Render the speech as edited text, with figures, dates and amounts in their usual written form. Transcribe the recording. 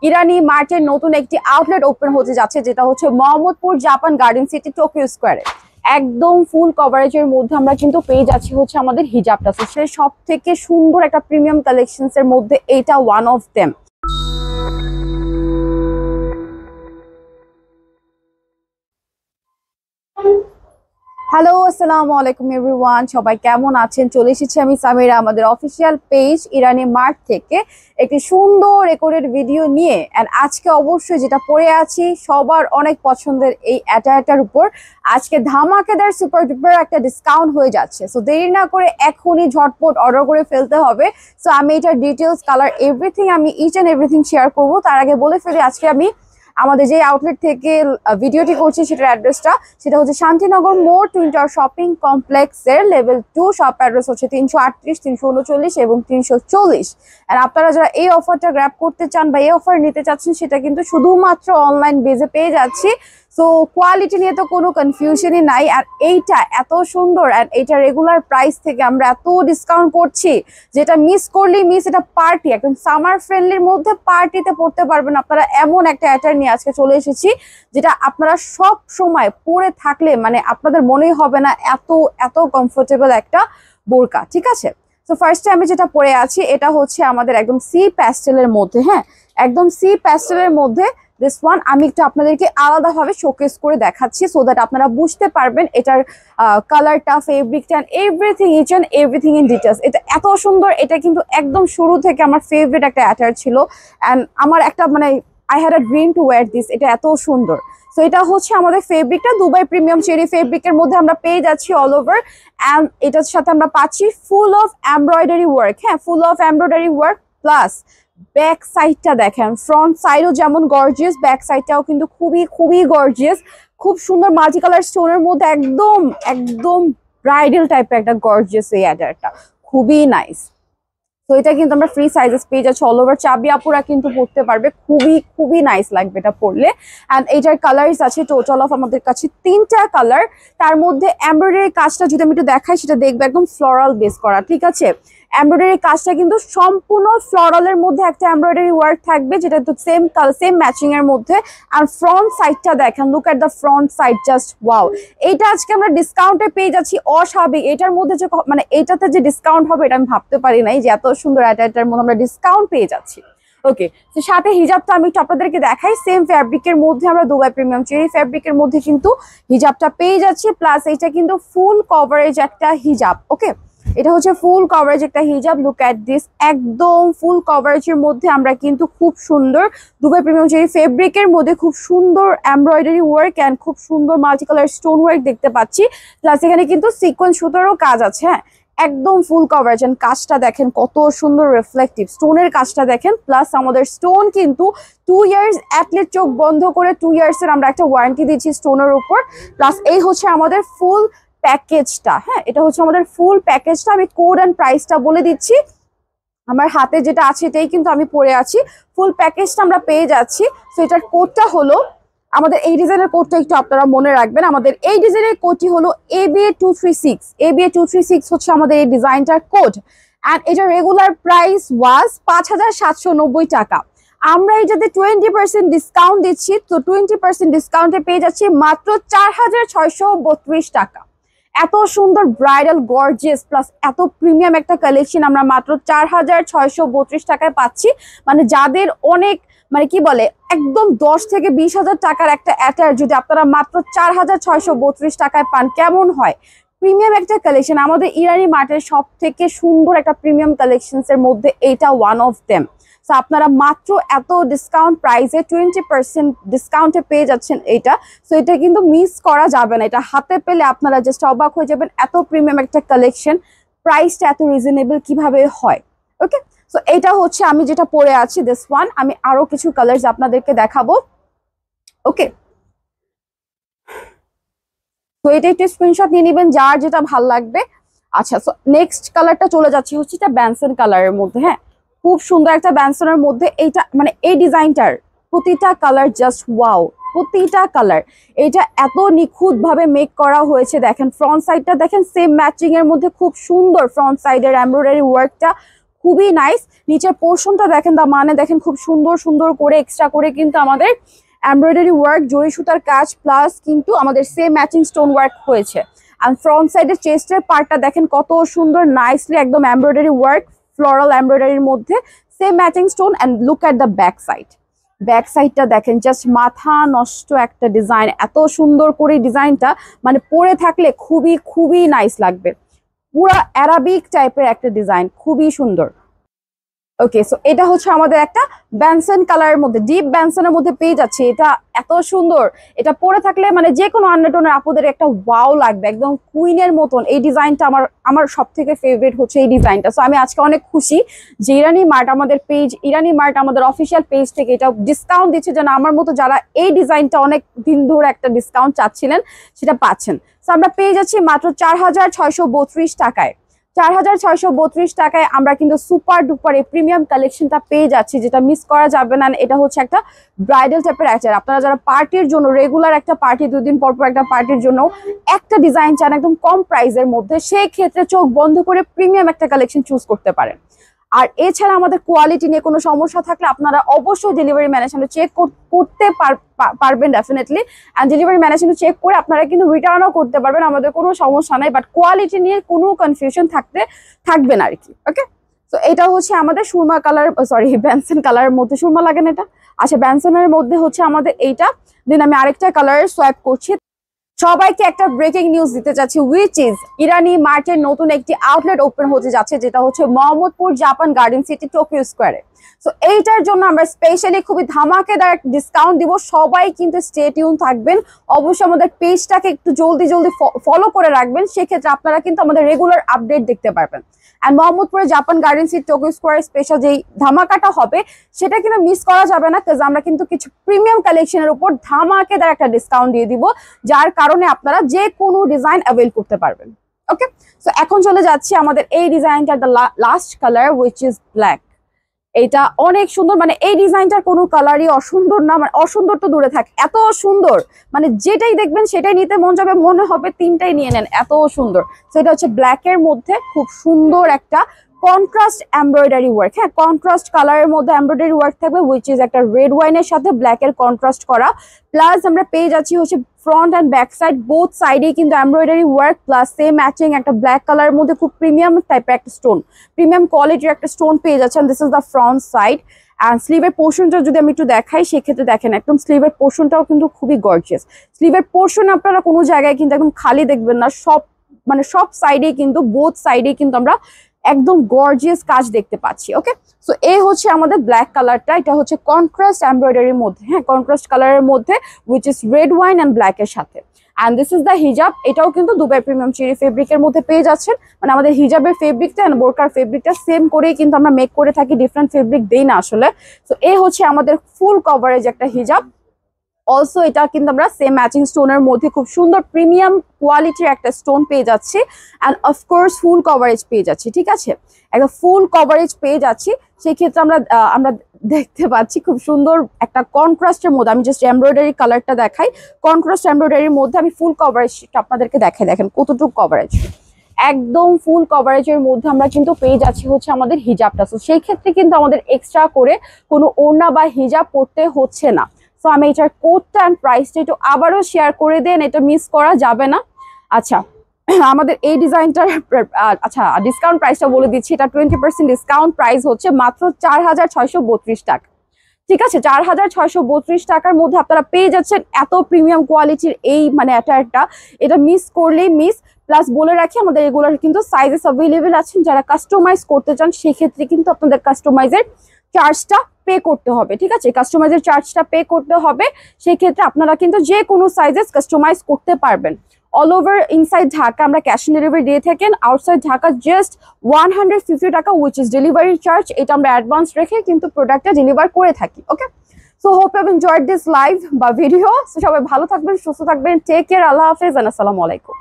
ইরানি মার্টের নতুন একটি outlet open হতে যাচ্ছে, যেটা হচ্ছে Mohammadpur Japan garden city Tokyo স্কোয়ারে। একদম ফুল কভারেজের মধ্যে আমরা কিন্তু পেয়ে যাচ্ছি হচ্ছে আমাদের হিজাবটা। সে সব থেকে সুন্দর একটা প্রিমিয়াম কালেকশনস এর মধ্যে এইটা ওয়ান অফ দেম। হ্যালো, আসসালামু আলাইকুম এভরিওয়ান, সবাই কেমন আছেন? চলে এসেছি আমি সামিরা আমাদের অফিসিয়াল পেজ ইরানি মার্ট থেকে একটি সুন্দর রেকর্ডেড ভিডিও নিয়ে। অ্যান্ড আজকে অবশ্যই যেটা পরে আছি সবার অনেক পছন্দের এই অ্যাটায়ারটার উপর আজকে ধামাকেদার সুপার ডুপার একটা ডিসকাউন্ট হয়ে যাচ্ছে। সো দেরি না করে এখনই ঝটপট অর্ডার করে ফেলতে হবে। সো আমি এটার ডিটেলস, কালার, এভরিথিং আমি ইচ অ্যান্ড এভরিথিং শেয়ার করবো। তার আগে বলে ফেলি আজকে আমি আমাদের যে আউটলেট থেকে ভিডিওটি করছি সেটার অ্যাড্রেসটা, সেটা হচ্ছে শান্তিনগর মোড় টুইন টাওয়ার শপিং কমপ্লেক্সের লেভেল 2। শপ অ্যাড্রেস হচ্ছে 338, 339 এবং 340। আর আপনারা যারা এই অফারটা গ্র্যাব করতে চান বা এই অফার নিতে চাচ্ছেন সেটা কিন্তু শুধুমাত্র অনলাইন বেজে পেয়ে যাচ্ছি। সো কোয়ালিটি নিয়ে তো কোনো কনফিউশনই নাই। আর এইটা এত সুন্দর, আর এইটা রেগুলার প্রাইস থেকে আমরা এত ডিসকাউন্ট করছি যেটা মিস করলেই মিস। এটা পার্টি, একদম সামার ফ্রেন্ডলির মধ্যে পার্টিতে পড়তে পারবেন আপনারা, এমন একটা অ্যাটায়ার নিয়ে আজকে চলে এসেছি যেটা আপনারা সব সময় পরে থাকলে মানে আপনাদের মনেই হবে না এত এত কমফোর্টেবল একটা বোরকা। ঠিক আছে, তো ফার্স্টে আমি যেটা পরে আছি এটা হচ্ছে আমাদের একদম সি প্যাস্টেলের মধ্যে। হ্যাঁ, একদম সি প্যাস্টেলের মধ্যে দিস ওয়ান আমি একটু আপনাদেরকে আলাদাভাবে শোকেস করে দেখাচ্ছি সো দ্যাট আপনারা বুঝতে পারবেন এটার কালারটা, ফেব্রিকটা, everything, each and everything in details. এটা এত সুন্দর, এটা কিন্তু একদম শুরু থেকে আমার ফেভারিট একটা অ্যাটায়ার ছিল। অ্যান্ড আমার একটা মানে I had a dream two wire this. এটা এত সুন্দর। সো এটা হচ্ছে আমাদের ফেব্রিকটা দুবাই প্রিমিয়াম চেরি ফেব্রিকের মধ্যে আমরা পেয়ে যাচ্ছি অল ওভার। অ্যান্ড এটার সাথে আমরা পাচ্ছি ফুল অফ এমব্রয়ডারি ওয়ার্ক। হ্যাঁ, full of embroidery work plus back সাইডটা দেখেন, ফ্রন্ট সাইডও যেমন গর্জিয়াস, ব্যাক সাইডটাও কিন্তু খুবই খুবই গর্জিয়াস। খুব সুন্দর মাল্টি কালার স্টোনের মধ্যে একদম একদম ব্রাইডাল টাইপের একটা গর্জিয়াস এই অ্যাটায়ারটা, খুবই নাইস। তো এটা কিন্তু আমরা ফ্রি সাইজেস পেয়ে যাচ্ছি অল ওভার। চাবি আপুরা কিন্তু পড়তে পারবে, খুবই খুবই নাইস লাগবে এটা পরলে। অ্যান্ড এইটার কালার্স আছে টোটাল অফ আমাদের কাছে 3টা কালার। তার মধ্যে এমব্রয়ডারি কাজটা যদি আমি একটু দেখাই সেটা দেখবে একদম ফ্লোরাল বেস করা। ঠিক আছে, এমব্রয়ডারি কাজটা কিন্তু সম্পূর্ণ ফ্লোরালের মধ্যে একটা এমব্রয়ডারি ওয়ার্ক থাকবে, যেটা তো সেম ম্যাচিং এর মধ্যে। আর ফ্রন্ট সাইডটা দেখেন, look at the front side, just wow. এইটা আজকে আমরা ডিসকাউন্টে পেয়ে যাচ্ছি অস্বাভাবিক। এটার মধ্যে যে মানে এইটাতে যে ডিসকাউন্ট হবে এটা আমি ভাবতে পারি নাই যে এত সুন্দর অ্যাটায়ারটার মধ্যে আমরা ডিসকাউন্ট পেয়ে যাচ্ছি। ওকে, তো সাথে হিজাবটা আমি একটু আপনাদেরকে দেখাই। সেম ফ্যাব্রিকের মধ্যে আমরা দুবাই প্রিমিয়াম চেরি ফ্যাব্রিকের মধ্যে কিন্তু হিজাবটা পেয়ে যাচ্ছি। প্লাস এটা কিন্তু ফুল কভারেজ একটা হিজাব। ওকে, এটা হচ্ছে ফুল কভারেজ একটা হিজাব। লুক অ্যাট দিস, একদম ফুল কভারেজের মধ্যে আমরা কিন্তু খুব সুন্দর দুবাই প্রিমিয়াম চেরি ফেব্রিকের মধ্যে খুব সুন্দর এমব্রয়ডারি ওয়ার্ক অ্যান্ড খুব সুন্দর মাল্টি কালার স্টোন ওয়ার্ক দেখতে পাচ্ছি। প্লাস এখানে কিন্তু সিকোয়েন্স সুতোরও কাজ আছে। হ্যাঁ, একদম ফুল কভারেজ। এন্ড কাজটা দেখেন কত সুন্দর রিফ্লেক্টিভ, স্টোনের কাজটা দেখেন। প্লাস আমাদের স্টোন কিন্তু 2 ইয়ার্স, অ্যাটলিস্ট চোখ বন্ধ করে 2 ইয়ার্সের আমরা একটা ওয়ারেন্টি দিচ্ছি স্টোনের উপর। প্লাস এই হচ্ছে আমাদের ফুল প্যাকেজটা। হ্যাঁ, এটা হচ্ছে আমাদের ফুল প্যাকেজটা। আমি কোড অ্যান্ড প্রাইসটা বলে দিচ্ছি, আমার হাতে যেটা আছে এটাই কিন্তু আমি পরে আছি। ফুল প্যাকেজটা আমরা পেয়ে যাচ্ছি। তো এটার কোডটা হলো, আমাদের এই ডিজাইনের কোডটা একটু আপনারা মনে রাখবেন। আমাদের এই ডিজাইনের কোডটি হলো ABA236। ABA236 হচ্ছে আমাদের এই ডিজাইনটার কোড। অ্যান্ড এটা রেগুলার প্রাইস ওয়াজ 5790 টাকা। আমরা এটাতে 20% ডিসকাউন্ট দিচ্ছি। তো 20% ডিসকাউন্টে পেয়ে যাচ্ছি মাত্র 4632 টাকা। এত সুন্দর ব্রাইডাল গর্জিয়াস প্লাস এত প্রিমিয়াম একটা কালেকশন আমরা মাত্র 4632 টাকায় পাচ্ছি। মানে যাদের অনেক মানে কি বলে একদম 10 থেকে 20,000 টাকার একটা অ্যাটায়ার যদি আপনারা মাত্র 4632 টাকায় পান, কেমন হয়? প্রিমিয়াম একটা কালেকশন। আমাদের ইরানি মার্টের সব থেকে সুন্দর একটা প্রিমিয়াম কালেকশনস এর মধ্যে এইটা ওয়ান অফ দেম। সো আপনারা মাত্র এত ডিসকাউন্ট প্রাইসে 20% ডিসকাউন্টে পেয়ে যাচ্ছেন এইটা। সো এটা কিন্তু মিস করা যাবে না। এটা হাতে পেলে আপনারা জাস্ট অবাক হয়ে যাবেন, এত প্রিমিয়াম একটা কালেকশন, প্রাইসটা এত রিজনেবল কিভাবে হয়। ওকে, সো এইটা হচ্ছে আমি যেটা পরে আছি দিস ওয়ান। আমি আরো কিছু কালার্স আপনাদেরকে দেখাবো। ওকে, তো এটা একটু স্ক্রিনশট নিয়ে নেবেন যার যেটা ভাল লাগবে। আচ্ছা, সো নেক্সট কালারটা চলে যাচ্ছি হচ্ছে এটা ব্যানসন কালারের মধ্যে। হ্যাঁ, খুব সুন্দর একটা ব্যানসনের মধ্যে এইটা মানে এই ডিজাইনটার প্রতিটা কালার জাস্ট ওয়াও, প্রতিটা কালার। এটা এত নিখুঁত ভাবে মেক করা হয়েছে। দেখেন ফ্রন্ট সাইডটা দেখেন, সেম ম্যাচিং এর মধ্যে খুব সুন্দর ফ্রন্ট সাইডের এমব্রয়ডারি ওয়ার্কটা খুবই নাইস। নিচের পোর্শনটা দেখেন, মানে দেখেন খুব সুন্দর সুন্দর করে এক্সট্রা করে কিন্তু আমাদের এমব্রয়ডারি ওয়ার্ক, জরি সুতার কাজ প্লাস কিন্তু আমাদের সেম ম্যাচিং স্টোন ওয়ার্ক হয়েছে। আর ফ্রন্ট সাইডের চেস্টের পার্টটা দেখেন কত সুন্দর নাইসলি একদম এমব্রয়ডারি ওয়ার্ক, ফ্লোরাল এমব্রয়ডারির মধ্যে same matching stone. And look at the back side, back সাইডটা দেখেন জাস্ট মাথা নষ্ট একটা ডিজাইন, এত সুন্দর করে ডিজাইনটা মানে পরে থাকলে খুবই খুবই নাইস লাগবে। পুরো অ্যারাবিক টাইপের একটা ডিজাইন, খুবই সুন্দর। ওকে, সো এটা হচ্ছে আমাদের একটা ব্যানসন কালারের মধ্যে, ডিপ ব্যানসনের মধ্যে পেয়ে যাচ্ছে। এটা এত সুন্দর, এটা পরে থাকলে মানে যে কোনো আন্ডারটোনের আপুদের একটা ওয়াও লাগবে, একদম কুইনের মতন। এই ডিজাইনটা আমার সব থেকে ফেভারিট হচ্ছে এই ডিজাইনটা। সো আমি আজকে অনেক খুশি যে ইরানি মার্ট আমাদের পেজ, ইরানি মার্ট আমাদের অফিসিয়াল পেজ থেকে এটা ডিসকাউন্ট দিচ্ছে, যেন আমার মতো যারা এই ডিজাইনটা অনেক দিন ধরে একটা ডিসকাউন্ট চাচ্ছিলেন সেটা পাচ্ছেন। সো আমরা পেয়ে যাচ্ছি মাত্র 4632 টাকায়। 4632 টাকায় আমরা কিন্তু সুপার ডুপার এই প্রিমিয়াম কালেকশনটা পেয়ে যাচ্ছি, যেটা মিস করা যাবে না। এটা হচ্ছে একটা ব্রাইডাল টাইপের অ্যাচার। আপনারা যারা পার্টির জন্য, রেগুলার একটা পার্টি, 2 দিন পর পর একটা পার্টির জন্য একটা ডিজাইন চান একদম কম প্রাইসের মধ্যে, সেই ক্ষেত্রে চোখ বন্ধ করে প্রিমিয়াম একটা কালেকশন চুজ করতে পারেন। আর এছাড়া আমাদের কোয়ালিটি নিয়ে কোনো সমস্যা থাকলে আপনারা অবশ্যই ডেলিভারি ম্যানের সাথে চেক করতে পারবেন ডেফিনেটলি। অ্যান্ড ডেলিভারি ম্যানের সাথে চেক করে আপনারা কিন্তু রিটার্নও করতে পারবেন, আমাদের কোনো সমস্যা নাই। বাট কোয়ালিটি নিয়ে কোনো কনফিউশন থাকবে না আর কি। ওকে, তো এটা হচ্ছে আমাদের সুরমা কালার, সরি ব্যানসন কালারের মধ্যে, সুরমা লাগে না এটা, আচ্ছা ব্যানসনের মধ্যে হচ্ছে আমাদের এইটা। দেন আমি আরেকটা কালারের সোয়াইপ করছি। সবাইকে একটা ব্রেকিং নিউজ দিতে চাচ্ছি, উইচ ইজ ইরানি মার্টের নতুন একটি আউটলেট ওপেন হতে যাচ্ছে, যেটা হচ্ছে Mohammadpur Japan garden city Tokyo স্কোয়ারে। সো এইটার জন্য আমরা স্পেশালি খুবই ধামাকেদার ডিসকাউন্ট দিব। সবাই কিন্তু স্টে টিউন থাকবেন, অবশ্যই আমাদের পেজটাকে একটু জলদি ফলো করে রাখবেন, সেক্ষেত্রে আপনারা কিন্তু আমাদের রেগুলার আপডেট দেখতে পারবেন। অ্যান্ড মোহাম্মদপুরে Japan garden city Tokyo square special যেই ধামাকাটা হবে সেটা কিন্তু মিস করা যাবে না, কারণ আমরা কিন্তু কিছু প্রিমিয়াম কালেকশনের উপর ধামাকেদার একটা ডিসকাউন্ট দিয়ে দিব, যার কারণে আপনারা যে কোনো ডিজাইন অ্যাভেল করতে পারবেন। ওকে, সো এখন চলে যাচ্ছি আমাদের এই ডিজাইনটার last colour, which is black. এটা অনেক সুন্দর, মানে এই ডিজাইনটার কোনো কালারই অসুন্দর না, মানে অসুন্দর তো দূরে থাক, এত সুন্দর, মানে যেটাই দেখবেন সেটাই নিতে মন যাবে, মনে হবে তিনটাই নিয়ে নেন, এত সুন্দর। সেটা হচ্ছে ব্ল্যাকের মধ্যে খুব সুন্দর একটা কন্ট্রাস্ট এমব্রয়ডারি ওয়ার্ক, হ্যাঁ কন্ট্রাস্ট কালারের মধ্যে এমব্রয়ডারি ওয়ার্ক থাকবে, উইচ ইজ একটা রেড ওয়াইনের সাথে ব্ল্যাকের কন্ট্রাস্ট করা। প্লাস আমরা পেয়ে যাচ্ছি হচ্ছে front and back side both সাইডেই কিন্তু embroidery work, plus same matching একটা ব্ল্যাক কালারের মধ্যে খুব প্রিমিয়াম টাইপের একটা স্টোন, প্রিমিয়াম কোয়ালিটির একটা স্টোন পেয়ে যাচ্ছেন। This is the front side. And স্লিভের পোর্শনটা যদি আমি একটু দেখাই, সেক্ষেত্রে দেখেন একদম স্লিভের পোর্শনটাও কিন্তু খুবই গর্জিয়াস। স্লিভের পোর্শন আপনারা কোনো জায়গায় কিন্তু একদম খালি দেখবেন না, সব সাইডেই কিন্তু বোথ সাইডেই কিন্তু আমরা একদম গর্জিয়াস কাজ দেখতে পাচ্ছি। ওকে, সো এই হচ্ছে আমাদের ব্ল্যাক কালারটা, এটা হচ্ছে কন্ট্রাস্ট এমব্রয়ডারির মধ্যে, হ্যাঁ কন্ট্রাস্ট কালারের মধ্যে, which is red wine and ব্ল্যাকের সাথে। অ্যান্ড দিস ইজ দ্য হিজাব, এটাও কিন্তু দুবাই প্রিমিয়াম চেরি ফেব্রিকের মধ্যে পেয়ে যাচ্ছেন। মানে আমাদের হিজাবের ফেব্রিকটা এন্ড বোরকার ফেব্রিকটা সেম করেই কিন্তু আমরা মেক করে থাকি, ডিফারেন্ট ফেব্রিক দেই না আসলে। সো এই হচ্ছে আমাদের ফুল কভারেজ একটা হিজাব। অলসো এটা কিন্তু আমরা সেম ম্যাচিং স্টোনের মধ্যে খুব সুন্দর প্রিমিয়াম কোয়ালিটির একটা স্টোন পেয়ে যাচ্ছি, অ্যান্ড অফকোর্স ফুল কভারেজ পেয়ে যাচ্ছি। ঠিক আছে, একটা ফুল কভারেজ পেয়ে যাচ্ছি, সেই ক্ষেত্রে আমরা দেখতে পাচ্ছি খুব সুন্দর একটা কন্ট্রাস্টের মধ্যে। আমি জাস্ট এমব্রয়ডারি কালারটা দেখাই, কন্ট্রাস্ট এমব্রয়ডারির মধ্যে আমি ফুল কভারেজটা আপনাদেরকে দেখাই, দেখেন কতটুকু কভারেজ, একদম ফুল কভারেজের মধ্যে আমরা কিন্তু পেয়ে যাচ্ছি হচ্ছে আমাদের হিজাবটা। তো সেই ক্ষেত্রে কিন্তু আমাদের এক্সট্রা করে কোনো ওড়না বা হিজাব পরতে হচ্ছে না। তো আমি এটার কোডটা অ্যান্ড প্রাইসটা একটু আবারও শেয়ার করে দেন, এটা মিস করা যাবে না। আচ্ছা, আমাদের এই ডিজাইনটার আচ্ছা ডিসকাউন্ট প্রাইসটা বলে দিচ্ছি, এটা 20% ডিসকাউন্ট প্রাইস হচ্ছে মাত্র 4632 টাকা। ঠিক আছে, 4632 টাকার মধ্যে আপনারা পেয়ে যাচ্ছেন এত প্রিমিয়াম কোয়ালিটির এই মানে এটা মিস করলেই মিস। প্লাস বলে রাখি আমাদের এগুলোর কিন্তু সাইজেস অ্যাভেলেবেল আছেন, যারা কাস্টমাইজ করতে চান সেক্ষেত্রে কিন্তু আপনাদের কাস্টমাইজের চার্জটা পে করতে হবে। ঠিক আছে, কাস্টমাইজের চার্জটা পে করতে হবে, সেই ক্ষেত্রে আপনারা কিন্তু যে কোনো সাইজেস কাস্টমাইজ করতে পারবেন। অল ওভার ইনসাইড ঢাকা আমরা ক্যাশ অন ডেলিভারি দিয়ে থাকেন, আউটসাইড ঢাকা জাস্ট 150 টাকা, উইচ ইজ ডেলিভারি চার্জ। এটা আমরা অ্যাডভান্স রেখে কিন্তু প্রোডাক্টটা ডেলিভার করে থাকি। Okay, so hope you have enjoyed this live বা ভিডিও। সবাই ভালো থাকবেন, সুস্থ থাকবেন, টেক কেয়ার, আল্লাহ হাফেজ, আসসালামু আলাইকুম।